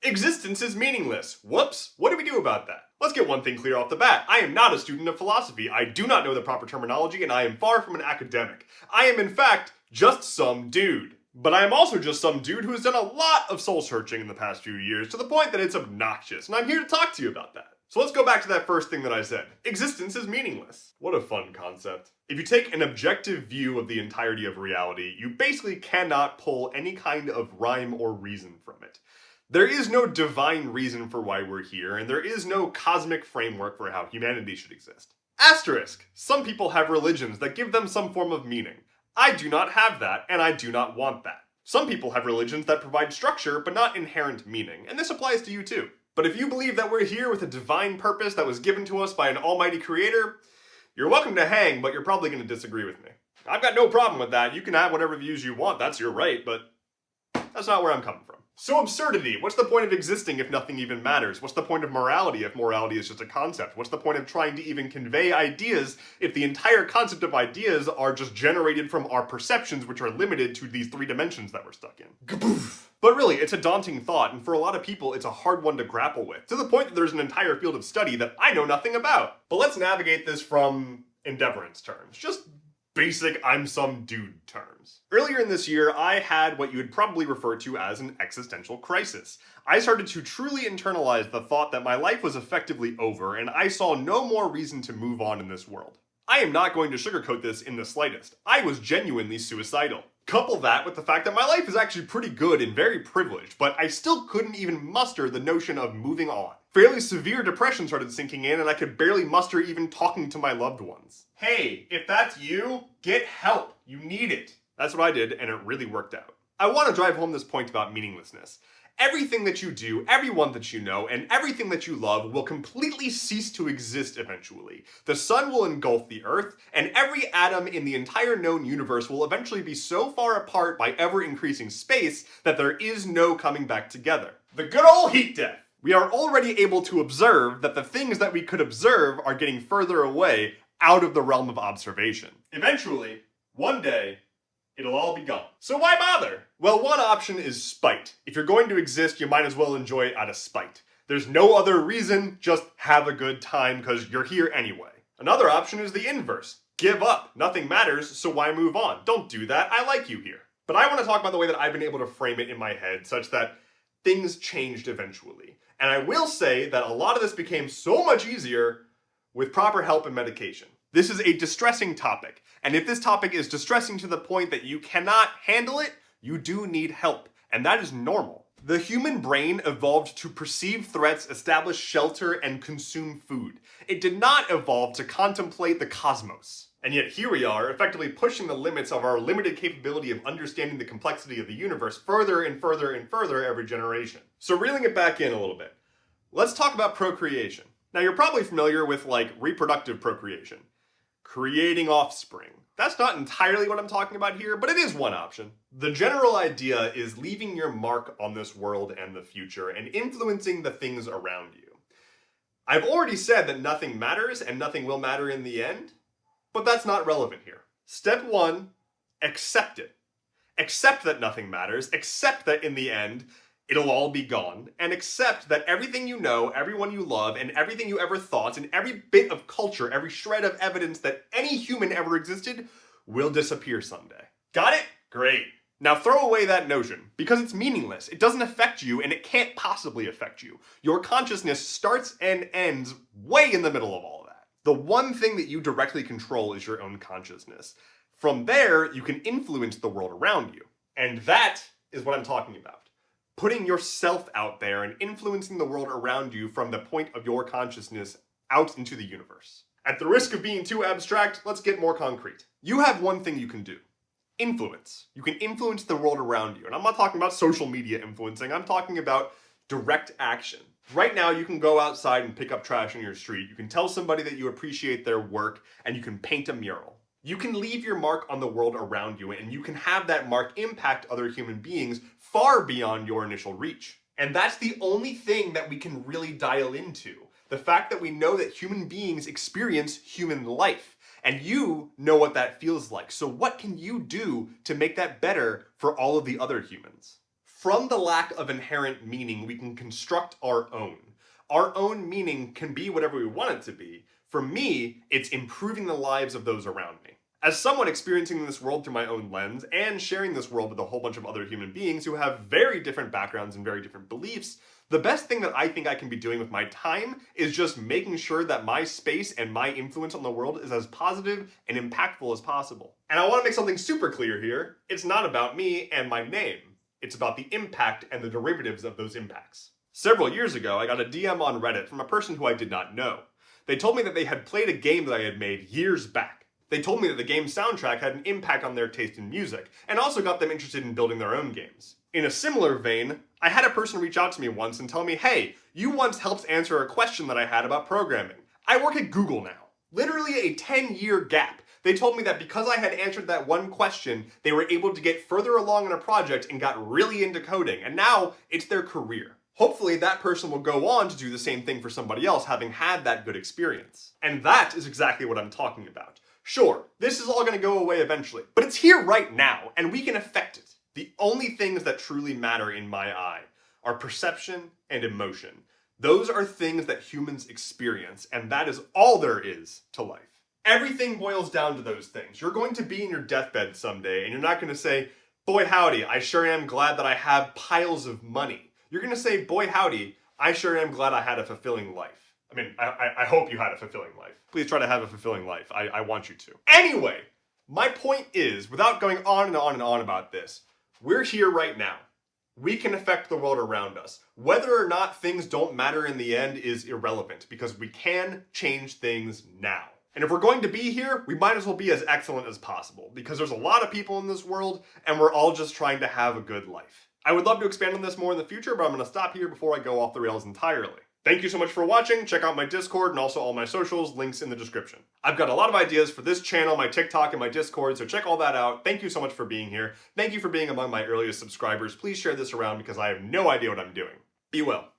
Existence is meaningless. Whoops, what do we do about that? Let's get one thing clear off the bat. I am not a student of philosophy. I do not know the proper terminology, and I am far from an academic. I am, in fact, just some dude. But I am also just some dude who has done a lot of soul searching in the past few years to the point that it's obnoxious, and I'm here to talk to you about that. So let's go back to that first thing that I said. Existence is meaningless. What a fun concept. If you take an objective view of the entirety of reality, you basically cannot pull any kind of rhyme or reason from it. There is no divine reason for why we're here, and there is no cosmic framework for how humanity should exist. Asterisk. Some people have religions that give them some form of meaning. I do not have that, and I do not want that. Some people have religions that provide structure, but not inherent meaning, and this applies to you too. But if you believe that we're here with a divine purpose that was given to us by an almighty creator, you're welcome to hang, but you're probably going to disagree with me. I've got no problem with that. You can have whatever views you want, that's your right, but that's not where I'm coming from. So absurdity. What's the point of existing if nothing even matters? What's the point of morality if morality is just a concept? What's the point of trying to even convey ideas if the entire concept of ideas are just generated from our perceptions, which are limited to these 3 dimensions that we're stuck in? Kaboof. But really, it's a daunting thought, and for a lot of people, it's a hard one to grapple with, to the point that there's an entire field of study that I know nothing about. But let's navigate this from endeavorance terms. Just basic I'm some dude terms. Earlier in this year, I had what you would probably refer to as an existential crisis. I started to truly internalize the thought that my life was effectively over, and I saw no more reason to move on in this world. I am not going to sugarcoat this in the slightest. I was genuinely suicidal. Couple that with the fact that my life is actually pretty good and very privileged, but I still couldn't even muster the notion of moving on. Fairly severe depression started sinking in, and I could barely muster even talking to my loved ones. Hey, if that's you, get help. You need it. That's what I did, and it really worked out. I want to drive home this point about meaninglessness. Everything that you do, everyone that you know, and everything that you love will completely cease to exist eventually. The sun will engulf the earth, and every atom in the entire known universe will eventually be so far apart by ever-increasing space that there is no coming back together. The good old heat death! We are already able to observe that the things that we could observe are getting further away out of the realm of observation. Eventually, one day, it'll all be gone. So why bother? Well, one option is spite. If you're going to exist, you might as well enjoy it out of spite. There's no other reason, just have a good time because you're here anyway. Another option is the inverse. Give up. Nothing matters, so why move on? Don't do that. I like you here. But I want to talk about the way that I've been able to frame it in my head such that things changed eventually. And I will say that a lot of this became so much easier with proper help and medication. This is a distressing topic, and if this topic is distressing to the point that you cannot handle it, you do need help, and that is normal. The human brain evolved to perceive threats, establish shelter, and consume food. It did not evolve to contemplate the cosmos. And yet here we are, effectively pushing the limits of our limited capability of understanding the complexity of the universe further and further and further every generation. So reeling it back in a little bit, let's talk about procreation. Now you're probably familiar with reproductive procreation. Creating offspring. That's not entirely what I'm talking about here, but it is one option. The general idea is leaving your mark on this world and the future and influencing the things around you. I've already said that nothing matters and nothing will matter in the end, but that's not relevant here. Step 1, accept it. Accept that nothing matters, accept that in the end, it'll all be gone, and accept that everything you know, everyone you love, and everything you ever thought, and every bit of culture, every shred of evidence that any human ever existed will disappear someday. Got it? Great. Now throw away that notion, because it's meaningless. It doesn't affect you, and it can't possibly affect you. Your consciousness starts and ends way in the middle of all of that. The one thing that you directly control is your own consciousness. From there, you can influence the world around you. And that is what I'm talking about. Putting yourself out there and influencing the world around you from the point of your consciousness out into the universe. At the risk of being too abstract, let's get more concrete. You have one thing you can do. Influence. You can influence the world around you. And I'm not talking about social media influencing, I'm talking about direct action. Right now, you can go outside and pick up trash in your street. You can tell somebody that you appreciate their work, and you can paint a mural. You can leave your mark on the world around you, and you can have that mark impact other human beings far beyond your initial reach. And that's the only thing that we can really dial into. The fact that we know that human beings experience human life, and you know what that feels like. So what can you do to make that better for all of the other humans? From the lack of inherent meaning, we can construct our own. Our own meaning can be whatever we want it to be. For me, it's improving the lives of those around me. As someone experiencing this world through my own lens and sharing this world with a whole bunch of other human beings who have very different backgrounds and very different beliefs, the best thing that I think I can be doing with my time is just making sure that my space and my influence on the world is as positive and impactful as possible. And I want to make something super clear here. It's not about me and my name. It's about the impact and the derivatives of those impacts. Several years ago, I got a DM on Reddit from a person who I did not know. They told me that they had played a game that I had made years back. They told me that the game's soundtrack had an impact on their taste in music, and also got them interested in building their own games. In a similar vein, I had a person reach out to me once and tell me, hey, you once helped answer a question that I had about programming. I work at Google now. Literally a 10-year gap. They told me that because I had answered that one question, they were able to get further along in a project and got really into coding, and now it's their career. Hopefully that person will go on to do the same thing for somebody else, having had that good experience. And that is exactly what I'm talking about. Sure, this is all going to go away eventually, but it's here right now, and we can affect it. The only things that truly matter in my eye are perception and emotion. Those are things that humans experience, and that is all there is to life. Everything boils down to those things. You're going to be in your deathbed someday, and you're not going to say, boy howdy, I sure am glad that I have piles of money. You're going to say, boy howdy, I sure am glad I had a fulfilling life. I mean, I hope you had a fulfilling life. Please try to have a fulfilling life. I want you to. Anyway, my point is, without going on and on and on about this, we're here right now. We can affect the world around us. Whether or not things don't matter in the end is irrelevant, because we can change things now. And if we're going to be here, we might as well be as excellent as possible, because there's a lot of people in this world, and we're all just trying to have a good life. I would love to expand on this more in the future, but I'm going to stop here before I go off the rails entirely. Thank you so much for watching. Check out my Discord and also all my socials, links in the description. I've got a lot of ideas for this channel, my TikTok, and my Discord, so check all that out. Thank you so much for being here. Thank you for being among my earliest subscribers. Please share this around because I have no idea what I'm doing. Be well.